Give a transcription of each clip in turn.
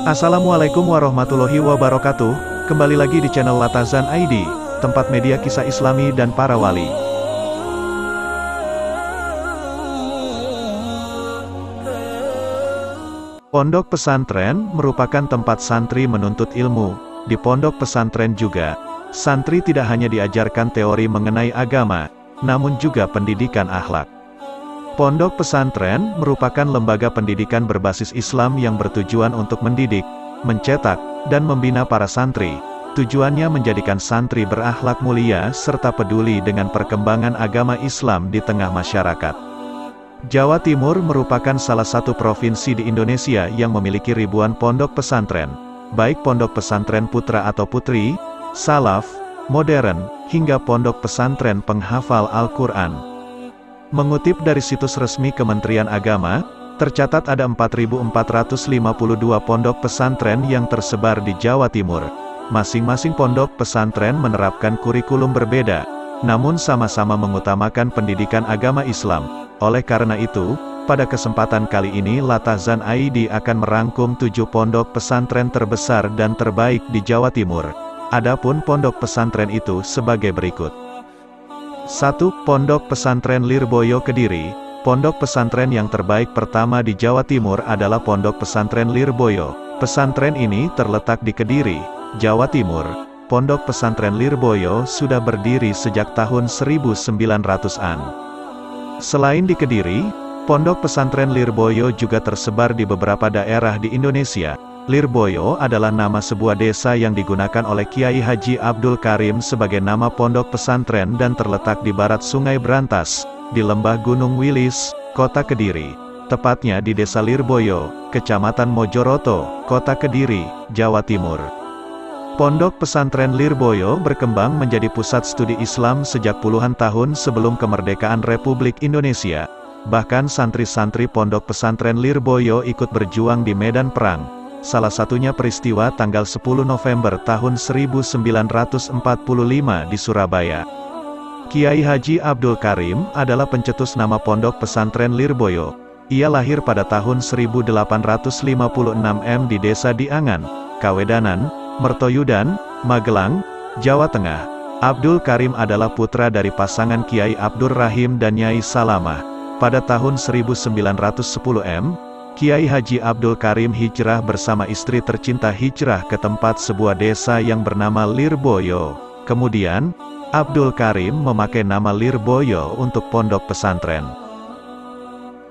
Assalamualaikum warahmatullahi wabarakatuh. Kembali lagi di channel Latazan ID, tempat media kisah Islami dan para wali. Pondok pesantren merupakan tempat santri menuntut ilmu. Di pondok pesantren juga, santri tidak hanya diajarkan teori mengenai agama, namun juga pendidikan akhlak. Pondok pesantren merupakan lembaga pendidikan berbasis Islam yang bertujuan untuk mendidik, mencetak, dan membina para santri. Tujuannya menjadikan santri berakhlak mulia serta peduli dengan perkembangan agama Islam di tengah masyarakat. Jawa Timur merupakan salah satu provinsi di Indonesia yang memiliki ribuan pondok pesantren, baik pondok pesantren putra atau putri, salaf, modern, hingga pondok pesantren penghafal Al-Quran. Mengutip dari situs resmi Kementerian Agama, tercatat ada 4.452 pondok pesantren yang tersebar di Jawa Timur. Masing-masing pondok pesantren menerapkan kurikulum berbeda, namun sama-sama mengutamakan pendidikan agama Islam. Oleh karena itu, pada kesempatan kali ini Latazan ID akan merangkum 7 pondok pesantren terbesar dan terbaik di Jawa Timur. Adapun pondok pesantren itu sebagai berikut. 1. Pondok Pesantren Lirboyo Kediri. Pondok pesantren yang terbaik pertama di Jawa Timur adalah Pondok Pesantren Lirboyo. Pesantren ini terletak di Kediri, Jawa Timur. Pondok Pesantren Lirboyo sudah berdiri sejak tahun 1900-an. Selain di Kediri, Pondok Pesantren Lirboyo juga tersebar di beberapa daerah di Indonesia. Lirboyo adalah nama sebuah desa yang digunakan oleh Kiai Haji Abdul Karim sebagai nama pondok pesantren dan terletak di barat Sungai Brantas, di lembah Gunung Wilis, Kota Kediri. Tepatnya di Desa Lirboyo, Kecamatan Mojoroto, Kota Kediri, Jawa Timur. Pondok pesantren Lirboyo berkembang menjadi pusat studi Islam sejak puluhan tahun sebelum kemerdekaan Republik Indonesia. Bahkan santri-santri pondok pesantren Lirboyo ikut berjuang di medan perang. Salah satunya peristiwa tanggal 10 November tahun 1945 di Surabaya. Kiai Haji Abdul Karim adalah pencetus nama Pondok Pesantren Lirboyo. Ia lahir pada tahun 1856 di Desa Diangan, Kawedanan, Mertoyudan, Magelang, Jawa Tengah. Abdul Karim adalah putra dari pasangan Kiai Abdur Rahim dan Nyai Salamah. Pada tahun 1910 Kiai Haji Abdul Karim hijrah bersama istri tercinta hijrah ke tempat sebuah desa yang bernama Lirboyo. Kemudian, Abdul Karim memakai nama Lirboyo untuk pondok pesantren.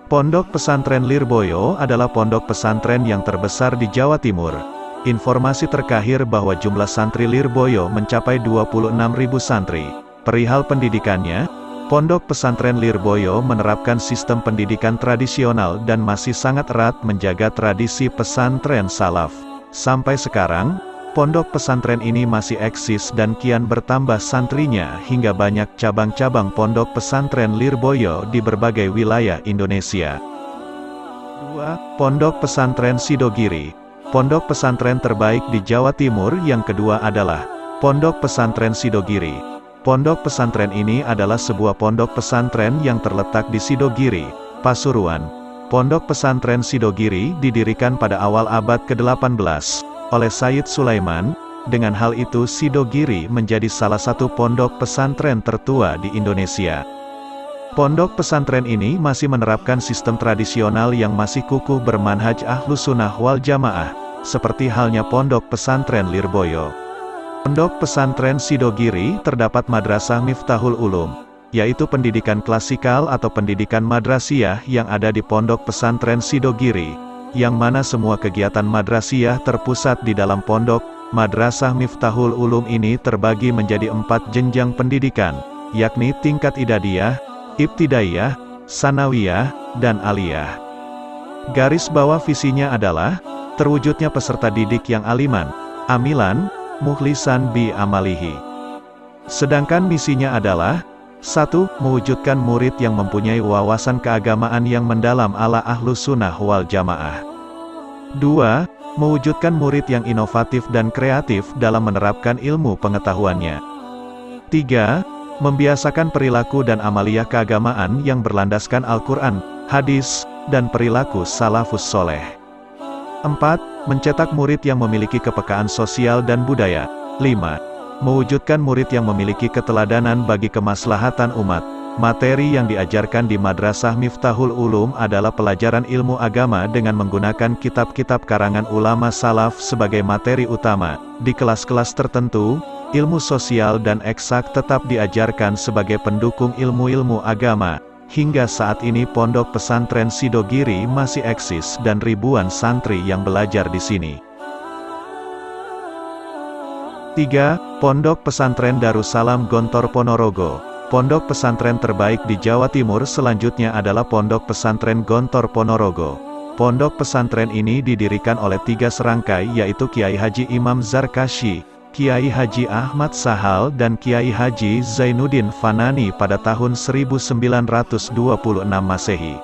Pondok pesantren Lirboyo adalah pondok pesantren yang terbesar di Jawa Timur. Informasi terkahir bahwa jumlah santri Lirboyo mencapai 26.000 santri. Perihal pendidikannya, Pondok Pesantren Lirboyo menerapkan sistem pendidikan tradisional dan masih sangat erat menjaga tradisi pesantren salaf. Sampai sekarang, pondok pesantren ini masih eksis dan kian bertambah santrinya hingga banyak cabang-cabang pondok pesantren Lirboyo di berbagai wilayah Indonesia. 2. Pondok Pesantren Sidogiri. Pondok pesantren terbaik di Jawa Timur yang kedua adalah Pondok Pesantren Sidogiri. Pondok pesantren ini adalah sebuah pondok pesantren yang terletak di Sidogiri, Pasuruan. Pondok pesantren Sidogiri didirikan pada awal abad ke-18 oleh Sayyid Sulaiman. Dengan hal itu Sidogiri menjadi salah satu pondok pesantren tertua di Indonesia. Pondok pesantren ini masih menerapkan sistem tradisional yang masih kukuh bermanhaj Ahlus Sunnah wal Jamaah, seperti halnya Pondok Pesantren Lirboyo. Pondok Pesantren Sidogiri terdapat Madrasah Miftahul Ulum, yaitu pendidikan klasikal atau pendidikan madrasiyah yang ada di Pondok Pesantren Sidogiri, yang mana semua kegiatan madrasiyah terpusat di dalam pondok. Madrasah Miftahul Ulum ini terbagi menjadi 4 jenjang pendidikan, yakni tingkat idadiyah, ibtidaiyah, sanawiyah, dan aliyah. Garis bawah visinya adalah terwujudnya peserta didik yang aliman, amilan, mukhlisan bi amalihi. Sedangkan misinya adalah 1. Mewujudkan murid yang mempunyai wawasan keagamaan yang mendalam ala Ahlus Sunnah wal Jamaah. 2. Mewujudkan murid yang inovatif dan kreatif dalam menerapkan ilmu pengetahuannya. 3. Membiasakan perilaku dan amaliyah keagamaan yang berlandaskan Al-Quran, hadis, dan perilaku salafus soleh. 4. Mencetak murid yang memiliki kepekaan sosial dan budaya. 5. Mewujudkan murid yang memiliki keteladanan bagi kemaslahatan umat. Materi yang diajarkan di Madrasah Miftahul Ulum adalah pelajaran ilmu agama dengan menggunakan kitab-kitab karangan ulama salaf sebagai materi utama. Di kelas-kelas tertentu, ilmu sosial dan eksak tetap diajarkan sebagai pendukung ilmu-ilmu agama. Hingga saat ini Pondok Pesantren Sidogiri masih eksis dan ribuan santri yang belajar di sini. 3. Pondok Pesantren Darussalam Gontor Ponorogo. Pondok pesantren terbaik di Jawa Timur selanjutnya adalah Pondok Pesantren Gontor Ponorogo. Pondok pesantren ini didirikan oleh 3 serangkai yaitu Kiai Haji Imam Zarkashi, Kiai Haji Ahmad Sahal dan Kiai Haji Zainuddin Fanani pada tahun 1926 Masehi.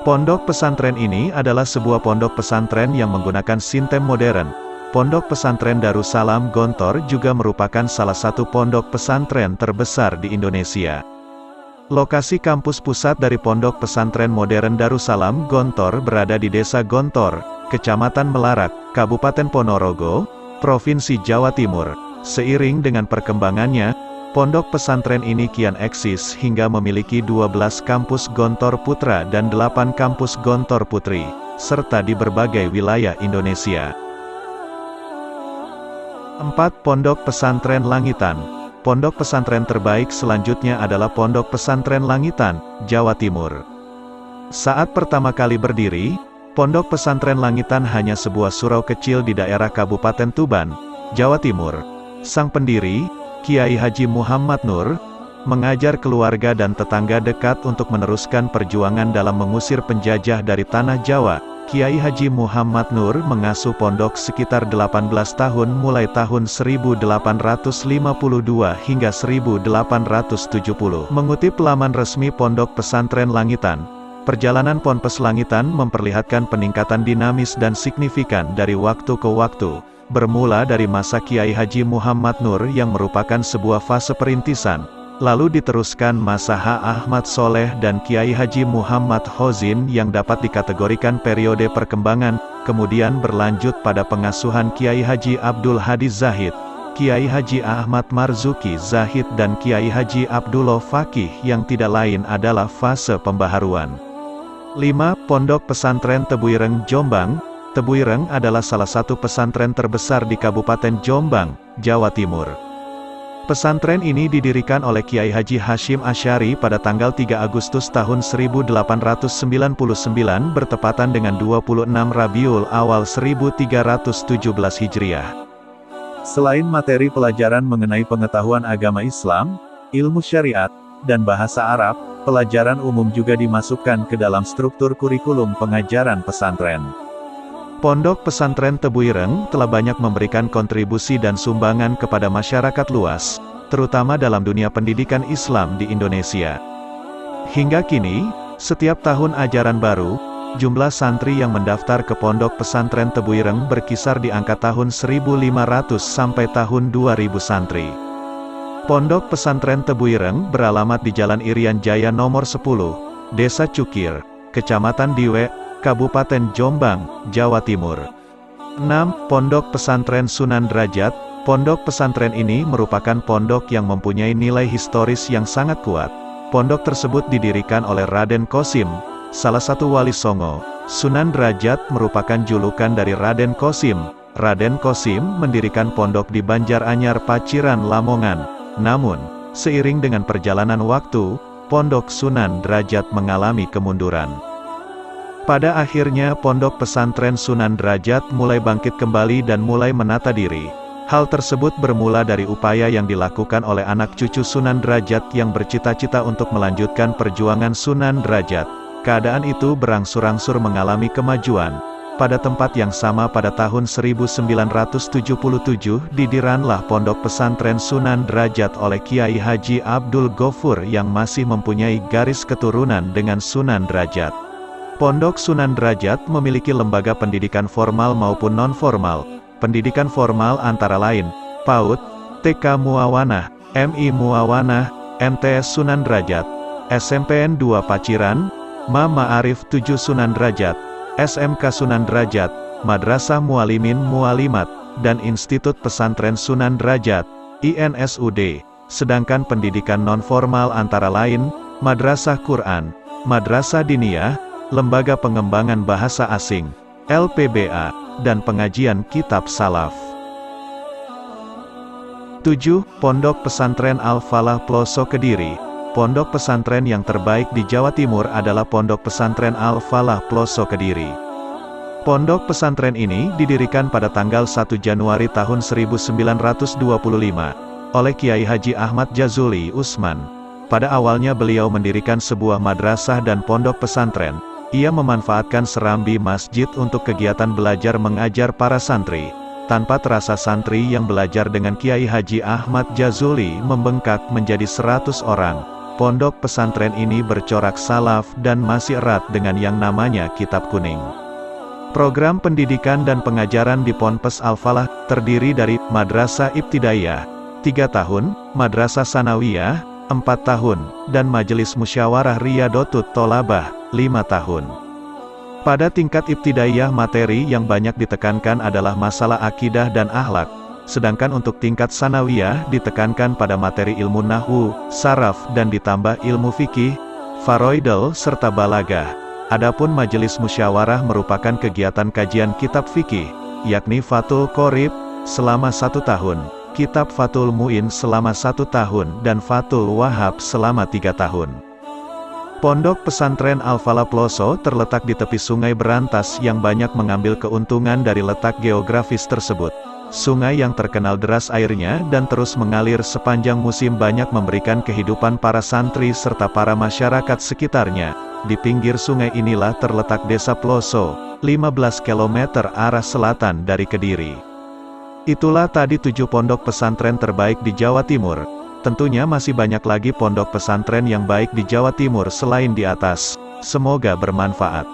Pondok pesantren ini adalah sebuah pondok pesantren yang menggunakan sistem modern. Pondok Pesantren Darussalam Gontor juga merupakan salah satu pondok pesantren terbesar di Indonesia. Lokasi kampus pusat dari Pondok Pesantren Modern Darussalam Gontor berada di Desa Gontor, Kecamatan Melarak, Kabupaten Ponorogo, Provinsi Jawa Timur. Seiring dengan perkembangannya, pondok pesantren ini kian eksis hingga memiliki 12 kampus Gontor Putra dan 8 kampus Gontor Putri, serta di berbagai wilayah Indonesia. 4. Pondok Pesantren Langitan. Pondok pesantren terbaik selanjutnya adalah Pondok Pesantren Langitan, Jawa Timur. Saat pertama kali berdiri, Pondok Pesantren Langitan hanya sebuah surau kecil di daerah Kabupaten Tuban, Jawa Timur. Sang pendiri, Kiai Haji Muhammad Nur, mengajar keluarga dan tetangga dekat untuk meneruskan perjuangan dalam mengusir penjajah dari tanah Jawa. Kiai Haji Muhammad Nur mengasuh pondok sekitar 18 tahun mulai tahun 1852 hingga 1870. Mengutip laman resmi Pondok Pesantren Langitan, perjalanan Ponpes Langitan memperlihatkan peningkatan dinamis dan signifikan dari waktu ke waktu, bermula dari masa Kiai Haji Muhammad Nur yang merupakan sebuah fase perintisan. Lalu diteruskan masa H. Ahmad Soleh dan Kiai Haji Muhammad Hozin yang dapat dikategorikan periode perkembangan, kemudian berlanjut pada pengasuhan Kiai Haji Abdul Hadi Zahid, Kiai Haji Ahmad Marzuki Zahid dan Kiai Haji Abdullah Fakih yang tidak lain adalah fase pembaharuan. 5. Pondok Pesantren Tebuireng Jombang. Tebuireng adalah salah satu pesantren terbesar di Kabupaten Jombang, Jawa Timur. Pesantren ini didirikan oleh Kiai Haji Hashim Asy'ari pada tanggal 3 Agustus tahun 1899 bertepatan dengan 26 Rabiul Awal 1317 Hijriah. Selain materi pelajaran mengenai pengetahuan agama Islam, ilmu syariat, dan bahasa Arab, pelajaran umum juga dimasukkan ke dalam struktur kurikulum pengajaran pesantren. Pondok Pesantren Tebuireng telah banyak memberikan kontribusi dan sumbangan kepada masyarakat luas, terutama dalam dunia pendidikan Islam di Indonesia. Hingga kini, setiap tahun ajaran baru, jumlah santri yang mendaftar ke Pondok Pesantren Tebuireng berkisar di angka tahun 1.500 sampai tahun 2.000 santri. Pondok Pesantren Tebuireng beralamat di Jalan Irian Jaya nomor 10, Desa Cukir, Kecamatan Diwe, Kabupaten Jombang, Jawa Timur. 6. Pondok Pesantren Sunan Derajat. Pondok pesantren ini merupakan pondok yang mempunyai nilai historis yang sangat kuat. Pondok tersebut didirikan oleh Raden Kosim, salah satu wali Songo. Sunan Derajat merupakan julukan dari Raden Kosim. Raden Kosim mendirikan pondok di Banjaranyar Paciran Lamongan. Namun, seiring dengan perjalanan waktu, Pondok Sunan Derajat mengalami kemunduran. Pada akhirnya Pondok Pesantren Sunan Derajat mulai bangkit kembali dan mulai menata diri. Hal tersebut bermula dari upaya yang dilakukan oleh anak cucu Sunan Derajat yang bercita-cita untuk melanjutkan perjuangan Sunan Derajat. Keadaan itu berangsur-angsur mengalami kemajuan. Pada tempat yang sama pada tahun 1977 didirikanlah Pondok Pesantren Sunan Derajat oleh Kiai Haji Abdul Ghafur yang masih mempunyai garis keturunan dengan Sunan Derajat. Pondok Sunan Derajat memiliki lembaga pendidikan formal maupun non-formal. Pendidikan formal antara lain, PAUD, TK Muawanah, MI Muawanah, MTS Sunan Derajat, SMPN 2 Paciran, Ma Ma'arif 7 Sunan Derajat, SMK Sunan Derajat, Madrasah Mualimin Mualimat, dan Institut Pesantren Sunan Derajat, INSUD. Sedangkan pendidikan non-formal antara lain, Madrasah Quran, Madrasah Diniyah, Lembaga Pengembangan Bahasa Asing, LPBA, dan pengajian kitab salaf. 7. Pondok Pesantren Al-Falah Ploso Kediri. Pondok pesantren yang terbaik di Jawa Timur adalah Pondok Pesantren Al-Falah Ploso Kediri. Pondok pesantren ini didirikan pada tanggal 1 Januari tahun 1925 oleh Kiai Haji Ahmad Jazuli Usman. Pada awalnya beliau mendirikan sebuah madrasah dan pondok pesantren. Ia memanfaatkan serambi masjid untuk kegiatan belajar mengajar para santri. Tanpa terasa santri yang belajar dengan Kiai Haji Ahmad Jazuli membengkak menjadi 100 orang. Pondok pesantren ini bercorak salaf dan masih erat dengan yang namanya Kitab Kuning. Program pendidikan dan pengajaran di Ponpes Al-Falah terdiri dari Madrasah Ibtidaiyah 3 tahun, Madrasah Sanawiyah 4 tahun, dan Majelis Musyawarah Riyadotut Tolabah 5 tahun. Pada tingkat ibtidaiyah materi yang banyak ditekankan adalah masalah akidah dan akhlak, sedangkan untuk tingkat sanawiyah ditekankan pada materi ilmu nahwu, saraf dan ditambah ilmu fikih, faraidul serta balagah. Adapun majelis musyawarah merupakan kegiatan kajian kitab fikih, yakni Fathul Qorib selama 1 tahun, kitab Fathul Mu'in selama 1 tahun dan Fathul Wahhab selama 3 tahun. Pondok pesantren Al-Falah Ploso terletak di tepi Sungai Berantas yang banyak mengambil keuntungan dari letak geografis tersebut. Sungai yang terkenal deras airnya dan terus mengalir sepanjang musim banyak memberikan kehidupan para santri serta para masyarakat sekitarnya. Di pinggir sungai inilah terletak Desa Ploso, 15 km arah selatan dari Kediri. Itulah tadi 7 pondok pesantren terbaik di Jawa Timur. Tentunya masih banyak lagi pondok pesantren yang baik di Jawa Timur selain di atas. Semoga bermanfaat.